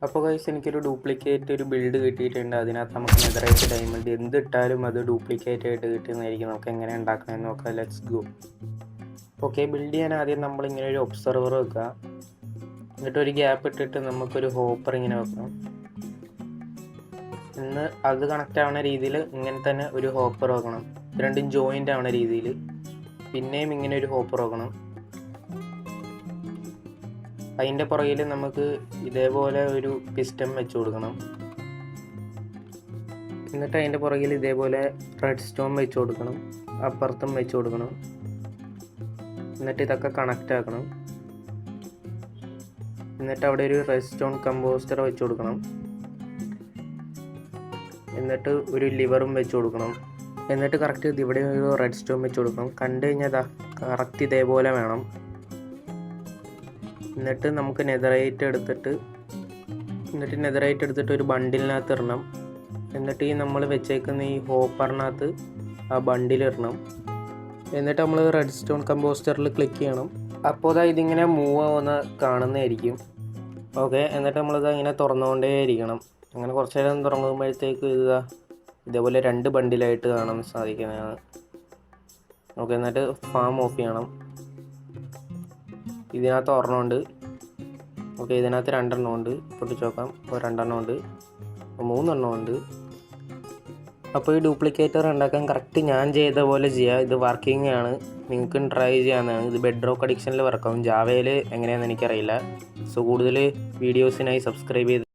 അപ്പോൾ ഗൈസ് എനിക്കൊരു ഡ്യൂപ്ലിക്കേറ്റ് ഒരു ബിൽഡ് കിട്ടിയിട്ടുണ്ട്. അതിനകത്ത് നമുക്ക് നെതറൈറ്റ് ഡയമണ്ട് എന്തിട്ടാലും അത് ഡ്യൂപ്ലിക്കേറ്റ് ആയിട്ട് കിട്ടുന്നതായിരിക്കും. നമുക്ക് എങ്ങനെ ഉണ്ടാക്കണമെന്ന് നോക്കാം. Let's go. ഓക്കെ, ബിൽഡ് ചെയ്യാൻ ആദ്യം നമ്മളിങ്ങനെ ഒരു ഒബ്സർവർ വെക്കുക. എന്നിട്ട് ഒരു ഗ്യാപ്പ് ഇട്ടിട്ട് നമുക്കൊരു ഹോപ്പർ ഇങ്ങനെ വെക്കണം. അത് കണക്റ്റ് ആവുന്ന രീതിയിൽ ഇങ്ങനെ തന്നെ ഒരു ഹോപ്പർ വെക്കണം. രണ്ടും ജോയിൻ്റ് ആവുന്ന രീതിയിൽ പിന്നെയും ഇങ്ങനെ ഒരു ഹോപ്പർ വെക്കണം. അതിൻ്റെ പുറകിൽ നമുക്ക് ഇതേപോലെ ഒരു പിസ്റ്റൺ വെച്ച് കൊടുക്കണം. എന്നിട്ട് അതിൻ്റെ പുറകിൽ ഇതേപോലെ റെഡ് സ്റ്റോൺ വെച്ച് കൊടുക്കണം. അപ്പുറത്തും വെച്ച് കൊടുക്കണം. എന്നിട്ട് ഇതൊക്കെ കണക്റ്റ് ആക്കണം. എന്നിട്ട് അവിടെ ഒരു റെഡ് സ്റ്റോൺ കമ്പോസ്റ്റർ വെച്ച് കൊടുക്കണം. എന്നിട്ട് ഒരു ലിവറും വെച്ച് കൊടുക്കണം. എന്നിട്ട് കറക്റ്റ് ഇവിടെ ഒരു റെഡ് സ്റ്റോൺ വെച്ച് കൊടുക്കണം. കണ്ടു കഴിഞ്ഞാൽ കറക്റ്റ് ഇതേപോലെ വേണം. എന്നിട്ട് നമുക്ക് നെതറൈറ്റ് എടുത്തിട്ട് ഒരു ബണ്ടിലിനകത്ത് ഇടണം. എന്നിട്ട് ഈ നമ്മൾ വെച്ചേക്കുന്ന ഈ ഹോപ്പറിനകത്ത് ആ ബണ്ടിലിടണം. എന്നിട്ട് നമ്മൾ റെഡ് സ്റ്റോൺ കമ്പോസ്റ്ററിൽ ക്ലിക്ക് ചെയ്യണം. അപ്പോൾ ഇതിങ്ങനെ മൂവ് ആവുന്ന കാണുന്നതായിരിക്കും. ഓക്കെ, എന്നിട്ട് നമ്മളിത് ഇങ്ങനെ തുറന്നുകൊണ്ടേ ഇരിക്കണം. അങ്ങനെ കുറച്ച് നേരം തുറങ്ങുമ്പോഴത്തേക്ക് ഇതേപോലെ 2 ബണ്ടിലായിട്ട് കാണാൻ സാധിക്കുന്നതാണ്. ഓക്കെ, എന്നിട്ട് ഫാം ഓഫ് ചെയ്യണം. ഇതിനകത്ത് ഒരെണ്ണമുണ്ട്. ഓക്കെ, ഇതിനകത്ത് 2 എണ്ണമുണ്ട്. പൊട്ടിച്ച് നോക്കാം. 2 എണ്ണമുണ്ട്, 3 എണ്ണമുണ്ട്. അപ്പോൾ ഈ ഡ്യൂപ്ലിക്കേറ്റർ ഉണ്ടാക്കാൻ കറക്റ്റ് ഞാൻ ചെയ്ത പോലെ ചെയ്യുക. ഇത് വർക്കിംഗ് ആണ്, നിങ്ങൾക്കും ട്രൈ ചെയ്യാവുന്നതാണ്. ഇത് ബെഡ് റോക്ക് അഡിക്ഷനിൽ വർക്കാവും. ജാവയിൽ എങ്ങനെയാണെന്ന് എനിക്കറിയില്ല. സോ കൂടുതൽ വീഡിയോസിനായി സബ്സ്ക്രൈബ് ചെയ്ത്